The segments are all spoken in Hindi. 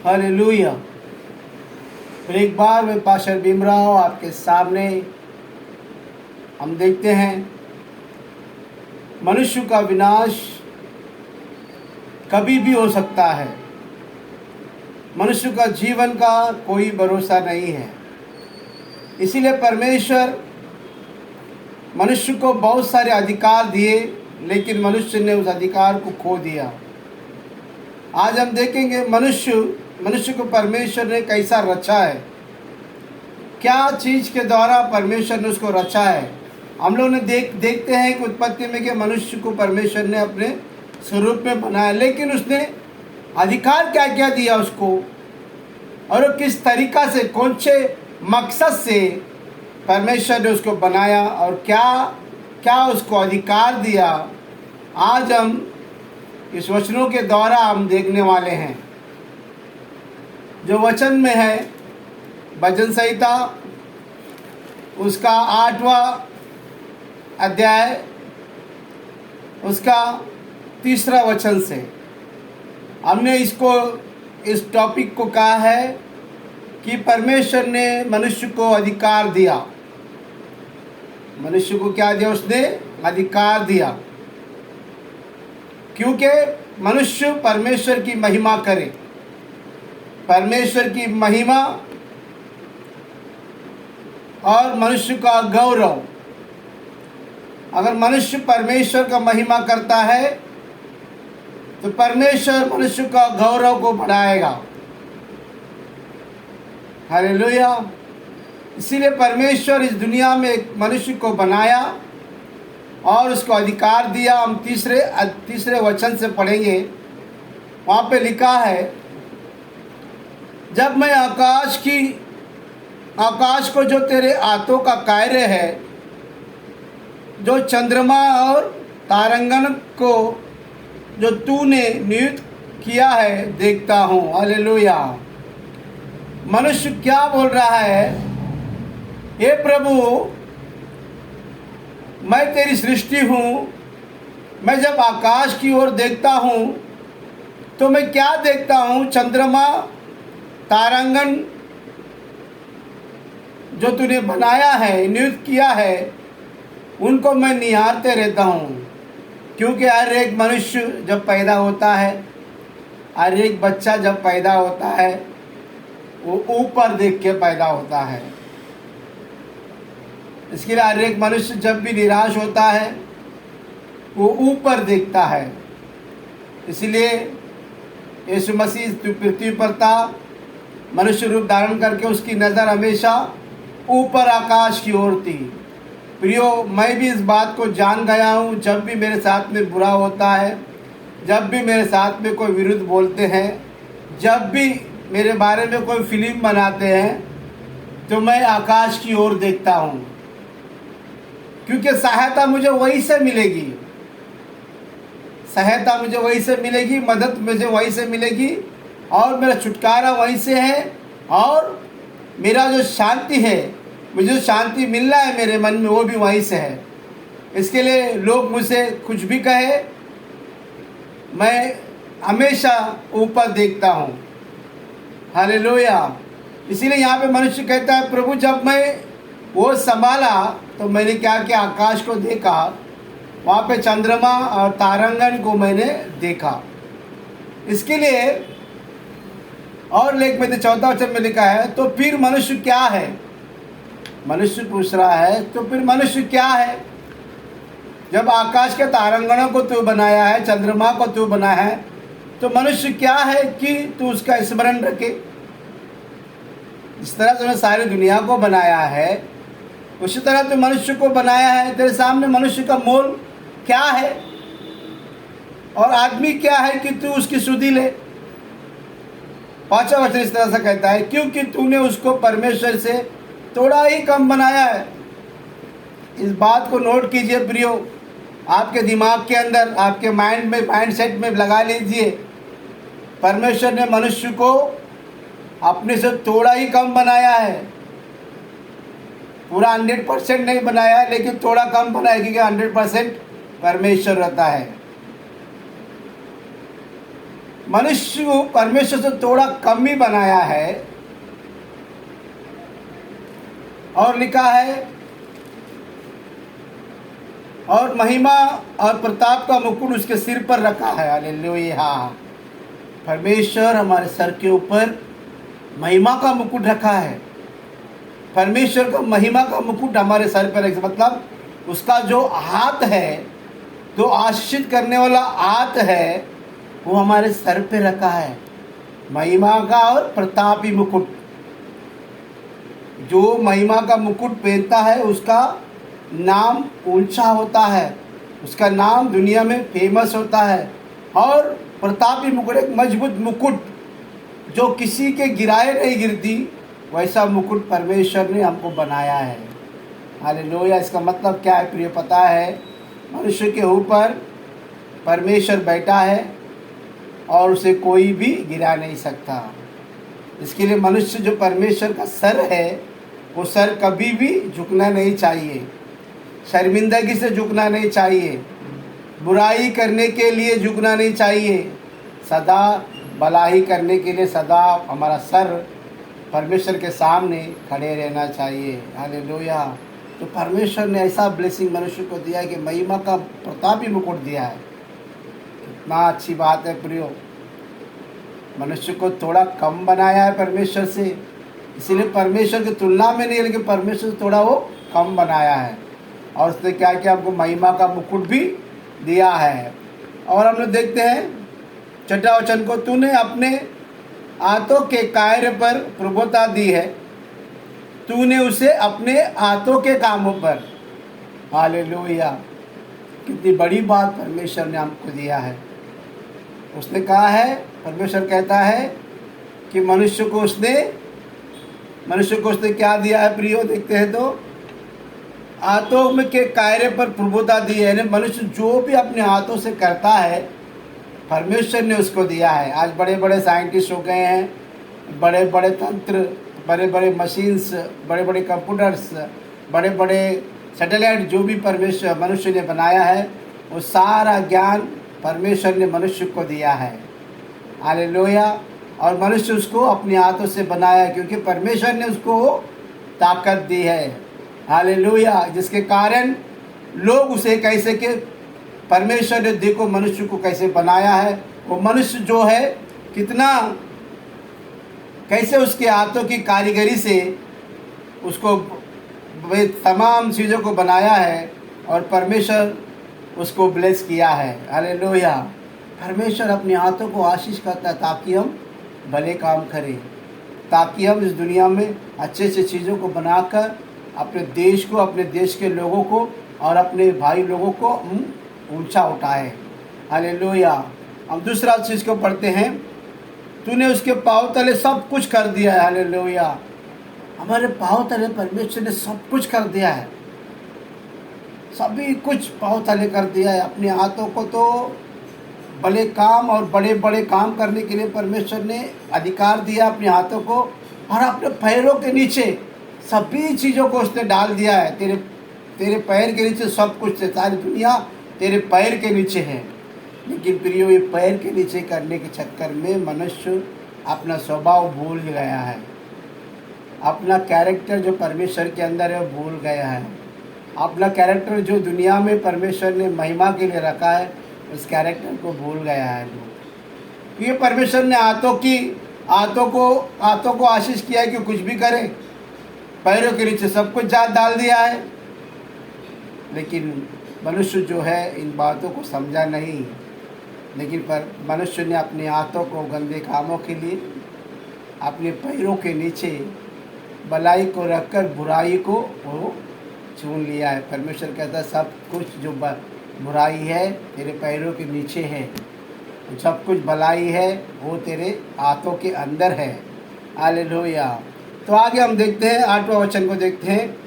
हालेलुया। फिर एक बार मैं पास्टर भीमराव आपके सामने हम देखते हैं मनुष्य का विनाश कभी भी हो सकता है। मनुष्य का जीवन का कोई भरोसा नहीं है। इसीलिए परमेश्वर मनुष्य को बहुत सारे अधिकार दिए, लेकिन मनुष्य ने उस अधिकार को खो दिया। आज हम देखेंगे मनुष्य को परमेश्वर ने कैसा रचा है, क्या चीज़ के द्वारा परमेश्वर ने उसको रचा है। हम लोग ने देखते हैं कि उत्पत्ति में कि मनुष्य को परमेश्वर ने अपने स्वरूप में बनाया, लेकिन उसने अधिकार क्या क्या दिया उसको, और वो किस तरीका से, कौन से मकसद से परमेश्वर ने उसको बनाया और क्या क्या उसको अधिकार दिया। आज हम इस वचनों के द्वारा हम देखने वाले हैं। जो वचन में है भजन संहिता उसका 8वां अध्याय उसका 3रा वचन से हमने इस टॉपिक को कहा है कि परमेश्वर ने मनुष्य को अधिकार दिया। मनुष्य को क्या दिया? उसने अधिकार दिया, क्योंकि मनुष्य परमेश्वर की महिमा करे। परमेश्वर की महिमा और मनुष्य का गौरव। अगर मनुष्य परमेश्वर का महिमा करता है तो परमेश्वर मनुष्य का गौरव को बढ़ाएगा। हालेलुया। इसीलिए परमेश्वर इस दुनिया में एक मनुष्य को बनाया और उसको अधिकार दिया। हम तीसरे वचन से पढ़ेंगे। वहाँ पे लिखा है, जब मैं आकाश को जो तेरे हाथों का कार्य है, जो चंद्रमा और तारांगण को जो तूने नियुक्त किया है देखता हूँ। हालेलुया। मनुष्य क्या बोल रहा है? हे प्रभु, मैं तेरी सृष्टि हूँ। मैं जब आकाश की ओर देखता हूँ तो मैं क्या देखता हूँ? चंद्रमा, तारांगण जो तूने बनाया है, नियुक्त किया है, उनको मैं निहारते रहता हूँ। क्योंकि हर एक मनुष्य जब पैदा होता है, हर एक बच्चा जब पैदा होता है, वो ऊपर देख के पैदा होता है। इसके लिए हर एक मनुष्य जब भी निराश होता है वो ऊपर देखता है। इसलिए यीशु मसीह पृथ्वी पर था, मनुष्य रूप धारण करके उसकी नज़र हमेशा ऊपर आकाश की ओर थी। प्रियो, मैं भी इस बात को जान गया हूँ। जब भी मेरे साथ में बुरा होता है, जब भी मेरे साथ में कोई विरुद्ध बोलते हैं, जब भी मेरे बारे में कोई फिल्म बनाते हैं, तो मैं आकाश की ओर देखता हूँ, क्योंकि सहायता मुझे वहीं से मिलेगी। सहायता मुझे वहीं से मिलेगी, मदद मुझे वहीं से मिलेगी, और मेरा छुटकारा वहीं से है। और मेरा जो शांति है, मुझे जो शांति मिल रहा है मेरे मन में, वो भी वहीं से है। इसके लिए लोग मुझसे कुछ भी कहे, मैं हमेशा ऊपर देखता हूँ। हालेलुया। इसीलिए यहाँ पे मनुष्य कहता है, प्रभु जब मैं वो संभाला तो मैंने क्या किया? आकाश को देखा, वहाँ पे चंद्रमा और तारांगण को मैंने देखा। इसके लिए और लेख में 4 वचन में लिखा है, तो फिर मनुष्य क्या है? मनुष्य पूछ रहा है, तो फिर मनुष्य क्या है? जब आकाश के तारांगणों को तू बनाया है, चंद्रमा को तू बनाया है, तो मनुष्य क्या है कि तू उसका स्मरण रखे। जिस तरह तूने सारी दुनिया को बनाया है, उसी तरह तू मनुष्य को बनाया है। तेरे सामने मनुष्य का मोल क्या है और आदमी क्या है कि तू उसकी सुधि ले। 5वां वचन इस तरह से कहता है, क्योंकि तूने उसको परमेश्वर से थोड़ा ही कम बनाया है। इस बात को नोट कीजिए प्रियो, आपके दिमाग के अंदर, आपके माइंड सेट में लगा लीजिए। परमेश्वर ने मनुष्य को अपने से थोड़ा ही कम बनाया है। पूरा 100% नहीं बनाया है, लेकिन थोड़ा कम बनाया, क्योंकि 100% परमेश्वर रहता है। मनुष्य को परमेश्वर से थोड़ा कम ही बनाया है, और लिखा है और महिमा और प्रताप का मुकुट उसके सिर पर रखा है। हालेलुया। परमेश्वर हमारे सर के ऊपर महिमा का मुकुट रखा है। परमेश्वर का महिमा का मुकुट हमारे सर पर रखा, मतलब उसका जो हाथ है, जो आशीषित करने वाला हाथ है, वो हमारे सर पे रखा है। महिमा का और प्रतापी मुकुट। जो महिमा का मुकुट पहनता है उसका नाम ऊंचा होता है, उसका नाम दुनिया में फेमस होता है। और प्रतापी मुकुट एक मजबूत मुकुट जो किसी के गिराए नहीं गिरती, वैसा मुकुट परमेश्वर ने हमको बनाया है। हालेलुया। इसका मतलब क्या है प्रिय? पता है, मनुष्य के ऊपर परमेश्वर बैठा है और उसे कोई भी गिरा नहीं सकता। इसके लिए मनुष्य जो परमेश्वर का सर है, वो सर कभी भी झुकना नहीं चाहिए, शर्मिंदगी से झुकना नहीं चाहिए, बुराई करने के लिए झुकना नहीं चाहिए, सदा भलाई करने के लिए सदा हमारा सर परमेश्वर के सामने खड़े रहना चाहिए। हालेलुया। तो परमेश्वर ने ऐसा ब्लेसिंग मनुष्य को दिया है कि महिमा का प्रतापी मुकुट दिया है। कितना अच्छी बात है प्रियो। मनुष्य को थोड़ा कम बनाया है परमेश्वर से, इसीलिए परमेश्वर की तुलना में नहीं, लेकिन परमेश्वर से थोड़ा वो कम बनाया है। और उसने क्या किया? हमको महिमा का मुकुट भी दिया है। और हम लोग देखते हैं 6वां वचन को, तूने अपने हाथों के कार्य पर प्रभुता दी है, तूने उसे अपने हाथों के कामों पर। हालेलुया। कितनी बड़ी बात परमेश्वर ने हमको दिया है। उसने कहा है, परमेश्वर कहता है कि मनुष्य को उसने क्या दिया है प्रियो? देखते हैं तो हाथों में के कार्य पर प्रभुता दी है। मनुष्य जो भी अपने हाथों से करता है, परमेश्वर ने उसको दिया है। आज बड़े बड़े साइंटिस्ट हो गए हैं, बड़े बड़े तंत्र, बड़े बड़े मशीन्स, बड़े बड़े कंप्यूटर्स, बड़े बड़े सैटेलाइट, जो भी परमेश्वर मनुष्य ने बनाया है, वो सारा ज्ञान परमेश्वर ने मनुष्य को दिया है। हालेलुया। और मनुष्य उसको अपने हाथों से बनाया, क्योंकि परमेश्वर ने उसको ताकत दी है। हालेलुया। जिसके कारण लोग उसे कैसे के परमेश्वर ने देखो मनुष्य को कैसे बनाया है। वो मनुष्य जो है कितना, कैसे उसके हाथों की कारीगरी से उसको तमाम चीज़ों को बनाया है, और परमेश्वर उसको ब्लेस किया है। हालेलुया। परमेश्वर अपने हाथों को आशीष करता है ताकि हम भले काम करें, ताकि हम इस दुनिया में अच्छे अच्छे चीज़ों को बनाकर अपने देश को, अपने देश के लोगों को और अपने भाई लोगों को ऊंचा उठाए। हालेलुया। हम दूसरा चीज़ को पढ़ते हैं, तूने उसके पाँव तले सब कुछ कर दिया है। हालेलुया। हमारे पाँव तले परमेश्वर ने सब कुछ कर दिया है, सभी कुछ पाँव तले कर दिया है। अपने हाथों को तो बड़े काम और बड़े बड़े काम करने के लिए परमेश्वर ने अधिकार दिया अपने हाथों को, और अपने पैरों के नीचे सभी चीज़ों को उसने डाल दिया है। तेरे पैर के नीचे सब कुछ है, सारी दुनिया तेरे पैर के नीचे है। लेकिन प्रियो, ये पैर के नीचे करने के चक्कर में मनुष्य अपना स्वभाव भूल गया है, अपना कैरेक्टर जो परमेश्वर के अंदर है वो भूल गया है। अपना कैरेक्टर जो दुनिया में परमेश्वर ने महिमा के लिए रखा है, उस कैरेक्टर को भूल गया है लोग। ये परमेश्वर ने हाथों को आशीष किया है कि कुछ भी करे, पैरों के नीचे सब कुछ जात डाल दिया है। लेकिन मनुष्य जो है इन बातों को समझा नहीं। लेकिन पर मनुष्य ने अपने हाथों को गंदे कामों के लिए, अपने पैरों के नीचे भलाई को रखकर बुराई को वो चुन लिया है। परमेश्वर कहता है सब कुछ जो बुराई है तेरे पैरों के नीचे है, सब कुछ भलाई है वो तेरे हाथों के अंदर है। हालेलुया। तो आगे हम देखते हैं 8वां वचन को देखते हैं,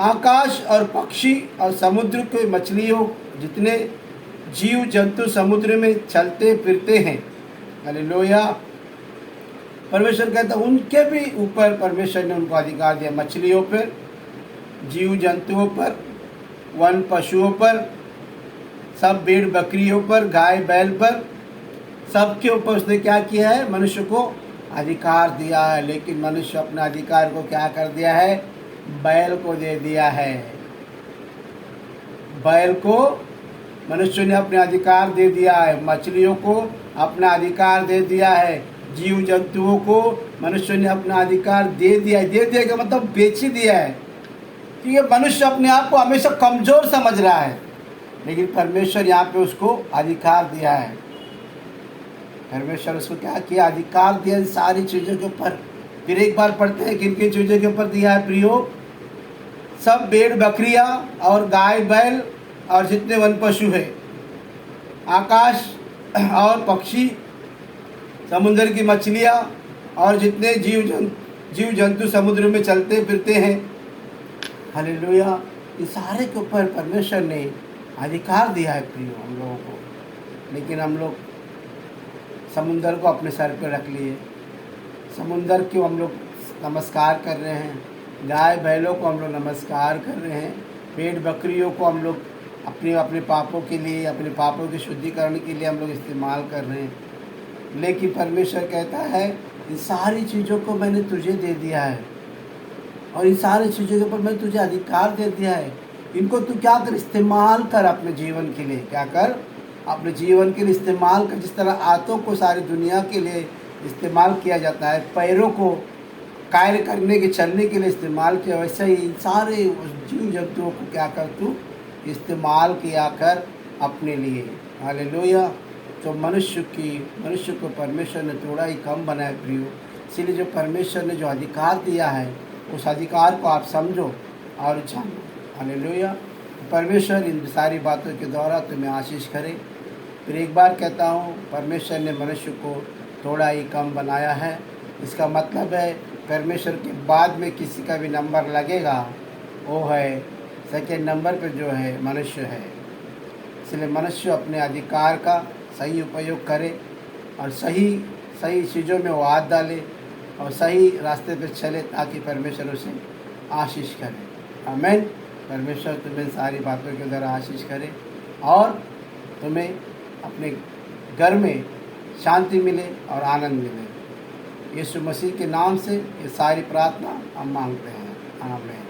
आकाश और पक्षी और समुद्र के मछलियों जितने जीव जंतु समुद्र में चलते फिरते हैं। हालेलुया। परमेश्वर कहता है उनके भी ऊपर परमेश्वर ने उनको अधिकार दिया, मछलियों पर, जीव जंतुओं पर, वन पशुओं पर, सब भेड़ बकरियों पर, गाय बैल पर, सबके ऊपर उसने क्या किया है? मनुष्य को अधिकार दिया है, लेकिन मनुष्य अपने अधिकार को क्या कर दिया है? बैल को दे दिया है। बैल को मनुष्य ने अपने अधिकार दे दिया है, मछलियों को अपना अधिकार दे दिया है, जीव जंतुओं को मनुष्य ने अपना अधिकार दे दिया है। दे दिया का मतलब बेच ही दिया है, कि ये मनुष्य अपने आप को हमेशा कमज़ोर समझ रहा है, लेकिन परमेश्वर यहाँ पे उसको अधिकार दिया है। परमेश्वर उसको क्या किया? अधिकार दिया इन सारी चीज़ों के ऊपर। फिर एक बार पढ़ते हैं किन किन चीज़ों के ऊपर दिया है प्रियो? सब भेड़ बकरियाँ और गाय बैल और जितने वन पशु है, आकाश और पक्षी, समुद्र की मछलियाँ और जितने जीव जंतु समुद्र में चलते फिरते हैं। हालेलुया! इस सारे के ऊपर परमेश्वर ने अधिकार दिया है प्रियो हम लोगों को, लेकिन हम लोग समुंदर को अपने सर पे रख लिए। समुंदर को हम लोग नमस्कार कर रहे हैं, गाय बैलों को हम लोग नमस्कार कर रहे हैं, भेड़ बकरियों को हम लोग अपने अपने पापों के लिए, अपने पापों के शुद्धिकरण के लिए हम लोग इस्तेमाल कर रहे हैं। लेकिन परमेश्वर कहता है इन सारी चीज़ों को मैंने तुझे दे दिया है, और इन सारी चीज़ों के ऊपर मैंने तुझे अधिकार दे दिया है। इनको तू क्या कर? इस्तेमाल कर अपने जीवन के लिए। क्या कर? अपने जीवन के लिए इस्तेमाल कर। जिस तरह हाथों को सारी दुनिया के लिए इस्तेमाल किया जाता है, पैरों को कार्य करने के, चलने के लिए इस्तेमाल किया, वैसे ही इन सारे जीव जंतुओं को क्या कर? तू इस्तेमाल किया कर अपने लिए। हालेलुया! तो मनुष्य को परमेश्वर ने थोड़ा ही कम बनाया प्रियो। इसीलिए जो परमेश्वर ने जो अधिकार दिया है, उस अधिकार को आप समझो और जानो। हालेलुया! परमेश्वर इन सारी बातों के द्वारा तुम्हें आशीष करे। फिर एक बार कहता हूँ, परमेश्वर ने मनुष्य को थोड़ा ही कम बनाया है। इसका मतलब है परमेश्वर के बाद में किसी का भी नंबर लगेगा, वो है सेकेंड नंबर पे जो है मनुष्य है। इसलिए मनुष्य अपने अधिकार का सही उपयोग करे और सही चीज़ों में वो हाथ डाले और सही रास्ते पे चले, ताकि परमेश्वर उसे आशीष करे। आमीन। परमेश्वर तुम्हें सारी बातों के द्वारा आशीष करे और तुम्हें अपने घर में शांति मिले और आनंद मिले। यीशु मसीह के नाम से ये सारी प्रार्थना हम मांगते हैं। आमीन।